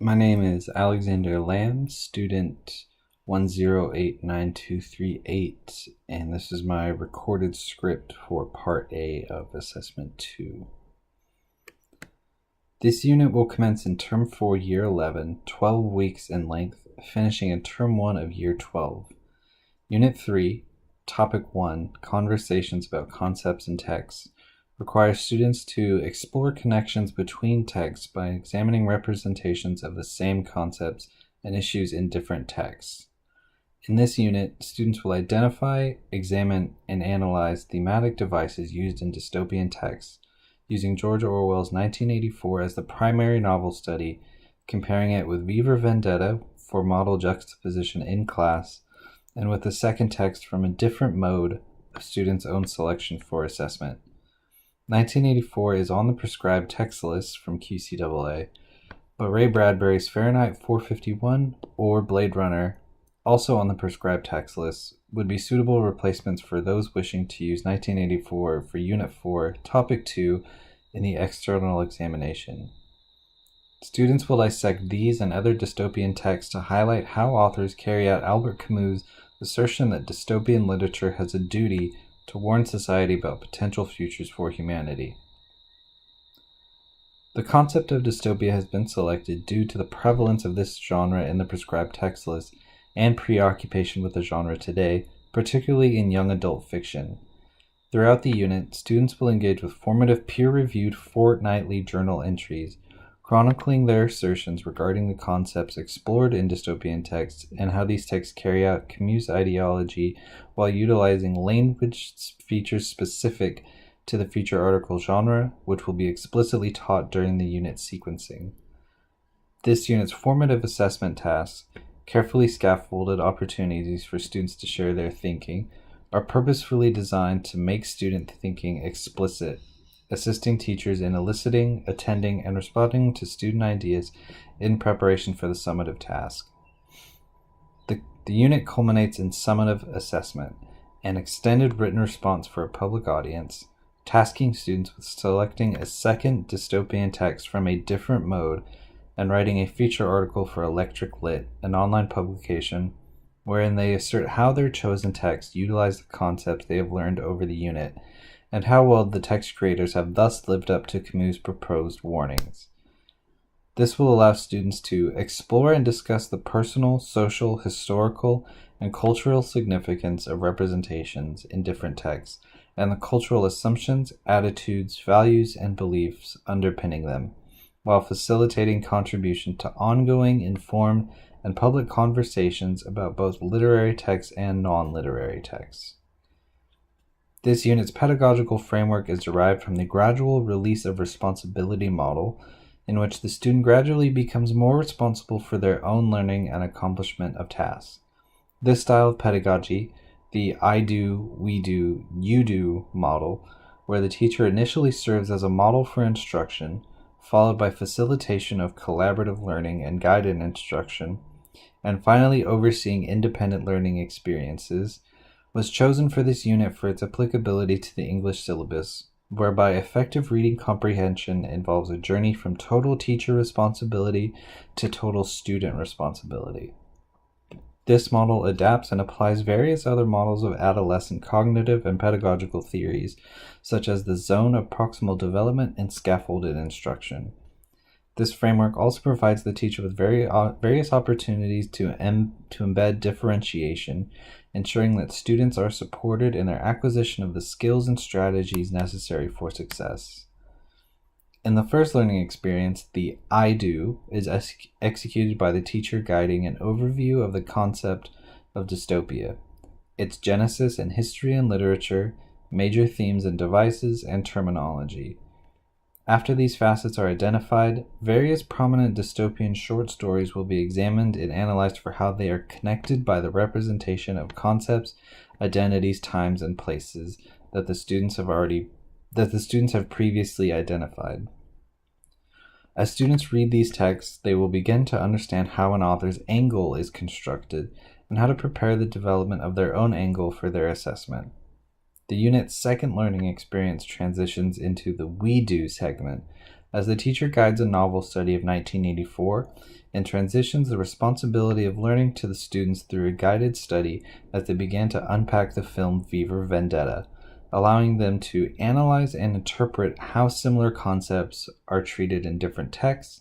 My name is Alexander Lamb, student 1089238, and this is my recorded script for Part A of Assessment 2. This unit will commence in Term 4, Year 11, 12 weeks in length, finishing in Term 1 of Year 12. Unit 3, Topic 1, Conversations about Concepts and Texts, requires students to explore connections between texts by examining representations of the same concepts and issues in different texts. In this unit, students will identify, examine, and analyze thematic devices used in dystopian texts, using George Orwell's 1984 as the primary novel study, comparing it with V for Vendetta for model juxtaposition in class, and with the second text from a different mode of students' own selection for assessment. 1984 is on the prescribed text list from QCAA, but Ray Bradbury's Fahrenheit 451 or Blade Runner, also on the prescribed text list, would be suitable replacements for those wishing to use 1984 for Unit 4, Topic 2 in the external examination. Students will dissect these and other dystopian texts to highlight how authors carry out Albert Camus' assertion that dystopian literature has a duty to warn society about potential futures for humanity. The concept of dystopia has been selected due to the prevalence of this genre in the prescribed text list and preoccupation with the genre today, particularly in young adult fiction. Throughout the unit, students will engage with formative peer-reviewed fortnightly journal entries, chronicling their assertions regarding the concepts explored in dystopian texts and how these texts carry out Camus' ideology while utilizing language features specific to the feature article genre, which will be explicitly taught during the unit sequencing. This unit's formative assessment tasks, carefully scaffolded opportunities for students to share their thinking, are purposefully designed to make student thinking explicit, assisting teachers in eliciting, attending, and responding to student ideas in preparation for the summative task. The unit culminates in summative assessment, an extended written response for a public audience, tasking students with selecting a second dystopian text from a different mode and writing a feature article for Electric Lit, an online publication, wherein they assert how their chosen text utilize the concepts they have learned over the unit, and how well the text creators have thus lived up to Camus' proposed warnings. This will allow students to explore and discuss the personal, social, historical, and cultural significance of representations in different texts, and the cultural assumptions, attitudes, values, and beliefs underpinning them, while facilitating contribution to ongoing, informed, and public conversations about both literary texts and non-literary texts. This unit's pedagogical framework is derived from the gradual release of responsibility model, in which the student gradually becomes more responsible for their own learning and accomplishment of tasks. This style of pedagogy, the I do, we do, you do model, where the teacher initially serves as a model for instruction, followed by facilitation of collaborative learning and guided instruction, and finally overseeing independent learning experiences, was chosen for this unit for its applicability to the English syllabus, whereby effective reading comprehension involves a journey from total teacher responsibility to total student responsibility. This model adapts and applies various other models of adolescent cognitive and pedagogical theories, such as the zone of proximal development and scaffolded instruction. This framework also provides the teacher with various opportunities to embed differentiation, ensuring that students are supported in their acquisition of the skills and strategies necessary for success. In the first learning experience, the I do is executed by the teacher guiding an overview of the concept of dystopia, its genesis in history and literature, major themes and devices, and terminology. After these facets are identified, various prominent dystopian short stories will be examined and analyzed for how they are connected by the representation of concepts, identities, times, and places that the students have previously identified. As students read these texts, they will begin to understand how an author's angle is constructed and how to prepare the development of their own angle for their assessment. The unit's second learning experience transitions into the we do segment, as the teacher guides a novel study of 1984 and transitions the responsibility of learning to the students through a guided study as they began to unpack the film V for Vendetta, allowing them to analyze and interpret how similar concepts are treated in different texts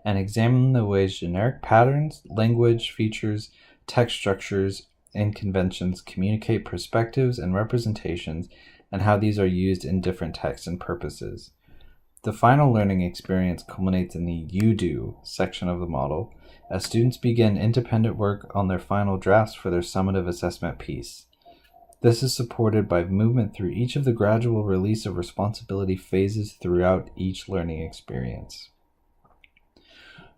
and examine the ways generic patterns, language features, text structures, and conventions communicate perspectives and representations and how these are used in different texts and purposes. The final learning experience culminates in the You Do section of the model, as students begin independent work on their final drafts for their summative assessment piece. This is supported by movement through each of the gradual release of responsibility phases throughout each learning experience.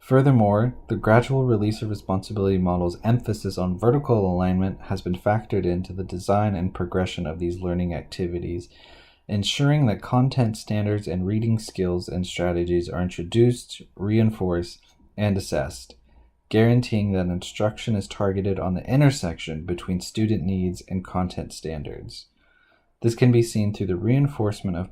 Furthermore, the gradual release of responsibility model's emphasis on vertical alignment has been factored into the design and progression of these learning activities, ensuring that content standards and reading skills and strategies are introduced, reinforced, and assessed, guaranteeing that instruction is targeted on the intersection between student needs and content standards. This can be seen through the reinforcement of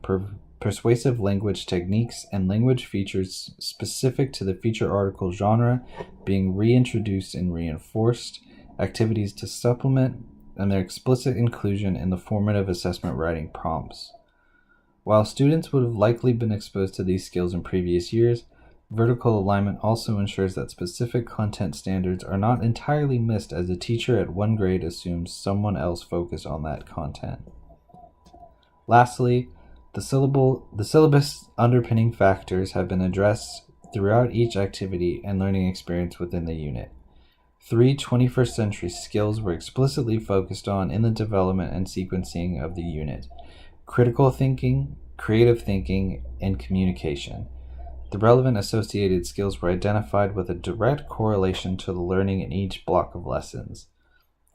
persuasive language techniques and language features specific to the feature article genre being reintroduced and reinforced, activities to supplement, and their explicit inclusion in the formative assessment writing prompts. While students would have likely been exposed to these skills in previous years, vertical alignment also ensures that specific content standards are not entirely missed as a teacher at one grade assumes someone else focused on that content. Lastly, the syllabus underpinning factors have been addressed throughout each activity and learning experience within the unit. 3 21st century skills were explicitly focused on in the development and sequencing of the unit: critical thinking, creative thinking, and communication. The relevant associated skills were identified with a direct correlation to the learning in each block of lessons.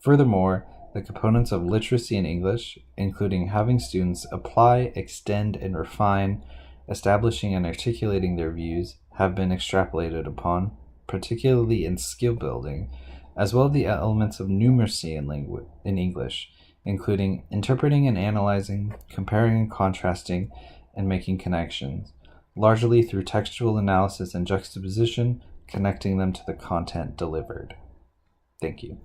Furthermore, the components of literacy in English, including having students apply, extend, and refine, establishing and articulating their views, have been extrapolated upon, particularly in skill building, as well as the elements of numeracy in English, including interpreting and analyzing, comparing and contrasting, and making connections, largely through textual analysis and juxtaposition, connecting them to the content delivered. Thank you.